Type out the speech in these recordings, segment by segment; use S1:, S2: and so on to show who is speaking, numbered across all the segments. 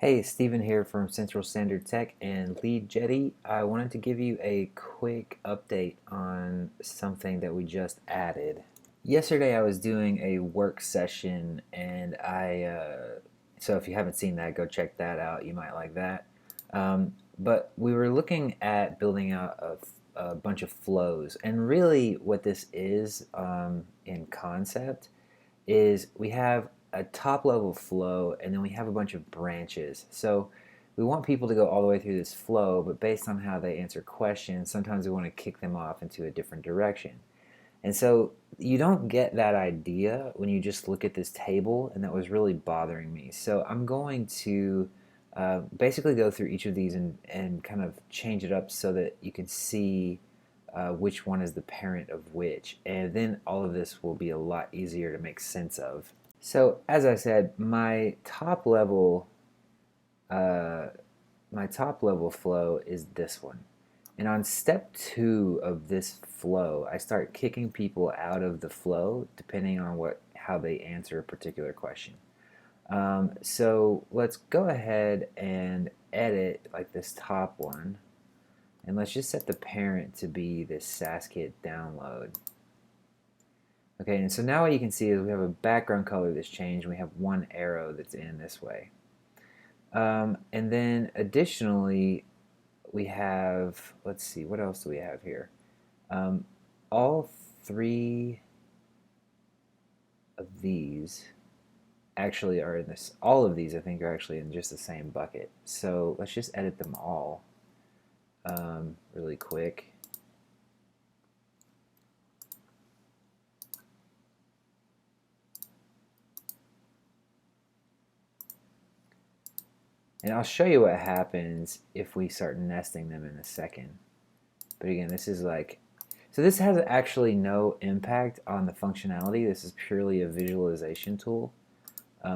S1: Hey, Steven here from Central Standard Tech and Leadjetty. I wanted to give you a quick update on something that we just added. Yesterday I was doing a work session and so if you haven't seen that, go check that out. You might like that. But we were looking at building out a bunch of flows, and really what this is in concept is we have a top level flow and then we have a bunch of branches. So we want people to go all the way through this flow, but based on how they answer questions, sometimes we want to kick them off into a different direction. And so you don't get that idea when you just look at this table, and that was really bothering me. So I'm going to basically go through each of these and kind of change it up so that you can see which one is the parent of which, and then all of this will be a lot easier to make sense of. So as I said, uh, my top level flow is this one. And on step 2 of this flow, I start kicking people out of the flow depending on how they answer a particular question. So let's go ahead and edit like this top one, and let's just set the parent to be this SaaSkit download. Okay, and so now what you can see is we have a background color that's changed, and we have one arrow that's in this way. And then additionally, we have, let's see, what else do we have here? All three of these actually are in this, all of these I think are actually in just the same bucket. So let's just edit them all really quick. And I'll show you what happens if we start nesting them in a second. But again, this is like, so this has actually no impact on the functionality. This is purely a visualization tool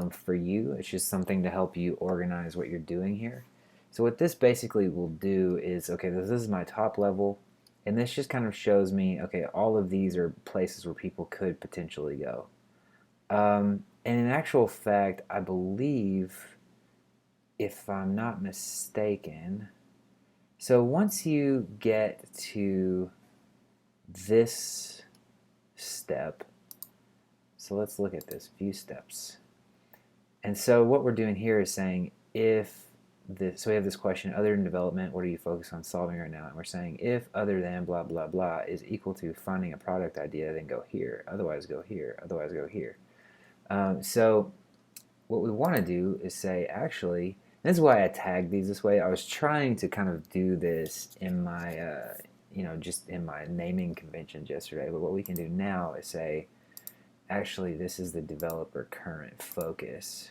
S1: for you. It's just something to help you organize what you're doing here. So what this basically will do is, okay, this is my top level, and this just kind of shows me, okay, all of these are places where people could potentially go. And in actual fact, I believe, if I'm not mistaken, so once you get to this step, so let's look at this, view steps. And so what we're doing here is saying if this, so we have this question, other than development, what are you focused on solving right now? And we're saying if other than blah, blah, blah is equal to finding a product idea, then go here, otherwise go here, otherwise go here. So what we want to do is say, actually, this is why I tagged these this way. I was trying to kind of do this in my, just in my naming conventions yesterday. But what we can do now is say, actually, this is the developer current focus.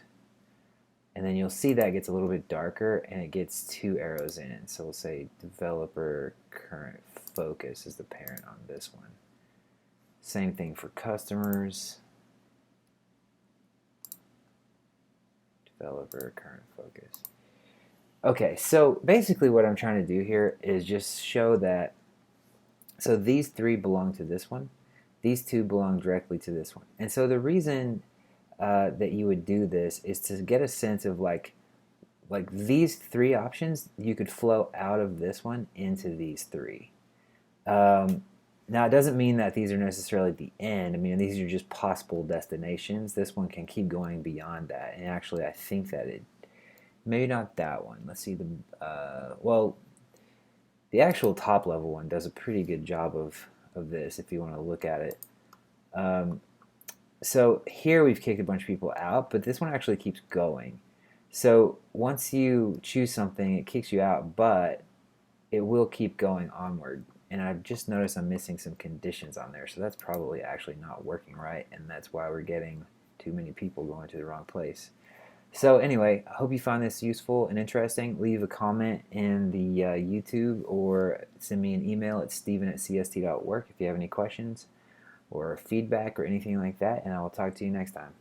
S1: And then you'll see that gets a little bit darker, and it gets 2 arrows in. So we'll say developer current focus is the parent on this one. Same thing for customers. Developer current focus. Okay, so basically what I'm trying to do here is just show that, so these 3 belong to this one, these 2 belong directly to this one. And so the reason that you would do this is to get a sense of like these 3 options, you could flow out of this one into these 3. Now, it doesn't mean that these are necessarily the end. I mean, these are just possible destinations. This one can keep going beyond that. And actually, I think that maybe not that one. Let's see, well, the actual top level one does a pretty good job of this if you want to look at it. So here we've kicked a bunch of people out, but this one actually keeps going. So once you choose something, it kicks you out, but it will keep going onward. And I've just noticed I'm missing some conditions on there, so that's probably actually not working right, and that's why we're getting too many people going to the wrong place. So anyway, I hope you found this useful and interesting. Leave a comment in the YouTube, or send me an email at steven@cst.work if you have any questions or feedback or anything like that, and I will talk to you next time.